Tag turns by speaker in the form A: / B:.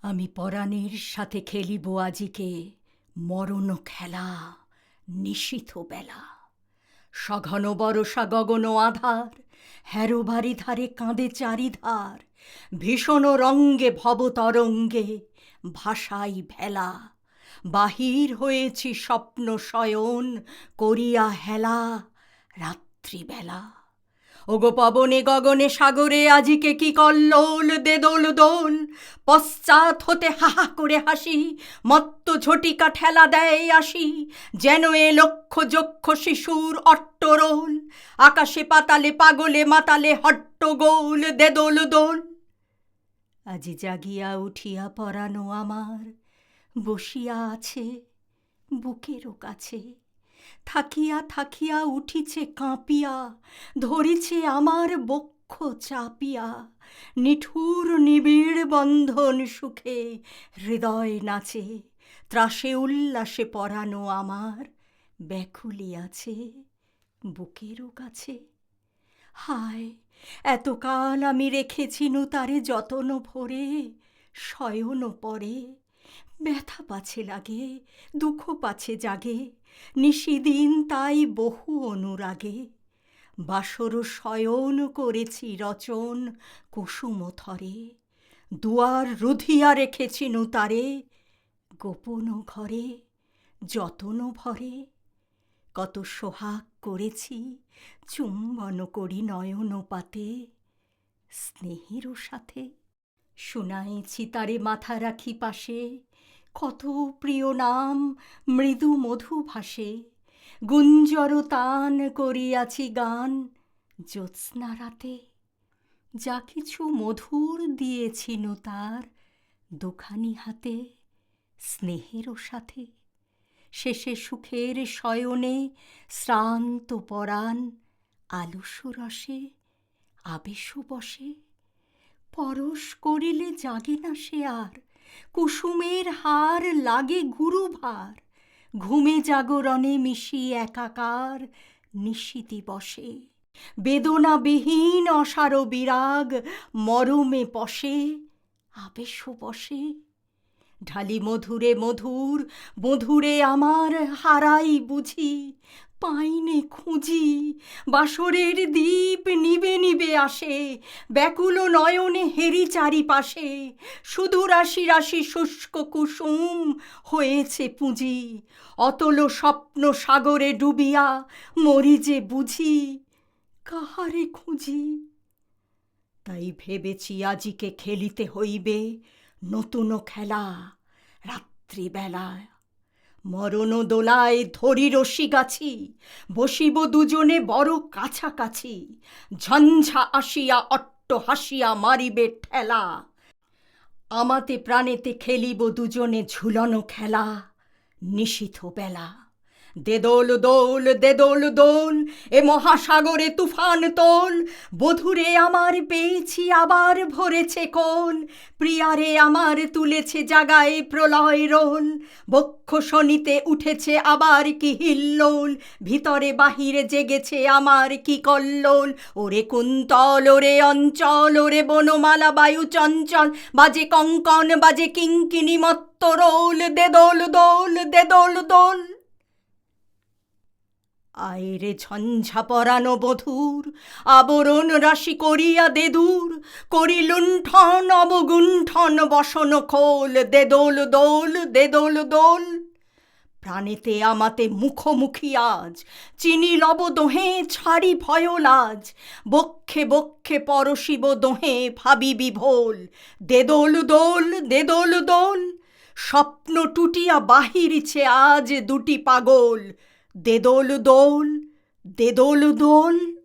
A: আমি পরাণের সাথে খেলিব আজিকে মরণ খেলা নিশীথ বেলা। সঘন বরষা গগন আধার, হ্যারো বাড়ি ধারে কাঁদে চারিধার। ভীষণ রঙ্গে ভবতরঙ্গে ভাষাই ভেলা। বাহির হয়েছি স্বপ্ন শয়ন করিয়া হেলা রাত্রিবেলা। ওগো পবনে গগনে সাগরে আজিকে কি কল্লোল দে দোল দোল। পশ্চাৎ হতে হাহা করে হাসি মত্ত ঝটিকা ঠেলা দেয় আসি। যেন এ লক্ষ যক্ষ শিশুর অট্টরোল। আকাশে পাতালে পাগলে মাতালে হট্টগোল দে দোল দোল। আজি জাগিয়া উঠিয়া পরানো আমার বসিয়া আছে বুকেরও কাছে। থাকিয়া থাকিয়া উঠিছে কাঁপিয়া, ধরিছে আমার বক্ষ চাপিয়া। নিঠুর নিবিড় বন্ধন সুখে হৃদয় নাচে। ত্রাসে উল্লাসে পরানো আমার ব্যাকুলি আছে বুকেরও কাছে। হায়, এতকাল আমি রেখেছিনু তারে যতন ভরে শয়ন পরে। ব্যথা পাছে লাগে, দুঃখ পাছে জাগে, নিশিদিন তাই বহু অনুরাগে। বাসর শয়ন করেছি রচন কুসুম থরে। দুয়ার রুধিয়া রেখেছিনু তারে গোপন ঘরে যতন ভরে। কত সোহাগ করেছি চুম্বন করি নয়ন পাতে স্নেহেরও সাথে। শুনাইছি তারে মাথা রাখি পাশে, কত প্রিয় নাম মৃদু মধু ভাসে। গুঞ্জর তান করিয়াছি গান জ্যোৎস্না রাতে। যা কিছু মধুর দিয়েছিনু তার দুখানি হাতে স্নেহেরও সাথে। শেষে সুখের শয়নে শ্রান্ত পরাণ আলস্য রসে আবেশ বসে। পরশ করিলে জাগে না সে আর, কুসুমের হার লাগে গুরুভার। ঘুমে জাগরণে মিশি একাকার নিশীথি বসে। বেদনাবিহীন অসার বিরাগ মরমে পশে আবেশ বসে। ঢালি মধুরে মধুর মধুরে আমার হারাই বুঝি, পাইনে খুঁজি। বাসরের দীপ নিবে নিবে আসে, ব্যাকুল নয়নে হেরি চারিপাশে। শুধু রাশি রাশি শুষ্ক কুসুম হয়েছে পুঁজি। অতল স্বপ্ন সাগরে ডুবিয়া মরি যে বুঝি, কাহারে খুঁজি। তাই ভেবেছি আজিকে খেলিতে হইবে নতুন খেলা রাত্রিবেলায়। মরণ দোলায় ধরি রশি গাছি, বসিব দুজনে বড় কাছাকাছি। ঝঞ্ঝা আসিয়া অট্ট হাসিয়া মারিবে ঠেলা। আমাতে প্রাণেতে খেলিব দুজনে ঝুলনো খেলা নিশীথ বেলা। দে দোল দোল দে দোল দোল, এ মহাসাগরে তুফান তোল। বধূরে আমার পেয়েছি আবার ভরেছে কোল। প্রিয়ারে আমার তুলেছে জাগায় প্রলয় রোল। বক্ষ শনিতে উঠেছে আবার কি হিল্লোল। ভিতরে বাহিরে জেগেছে আমার কি কল্লোল। ওরে কুন্তল ওরে অঞ্চল ওরে বনমালা বায়ু চঞ্চল। বাজে কঙ্কন বাজে কিঙ্কিনি মত্ত রোল। দে দোল দোল দে দোল দোল। আয়রে ঝঞ্ঝা পরানো বধূর, আবরণ রাশি করিয়া দে দূর। করি লুণ্ঠন অবগুণ্ঠন বসন খোল। দে দোল দোল দে দোল দোল। প্রাণেতে আমাতে মুখোমুখি আজ, চিনি লব দোহে ছাড়ি ভয় লাজ। বক্ষে বক্ষে পরশিব দোহে ভাবি বিভোল। দে দোল দোল দে দোল দোল। স্বপ্ন টুটিয়া বাহিরিছে আজ দুটি পাগল। দে দোল দোল দে দোল দোল।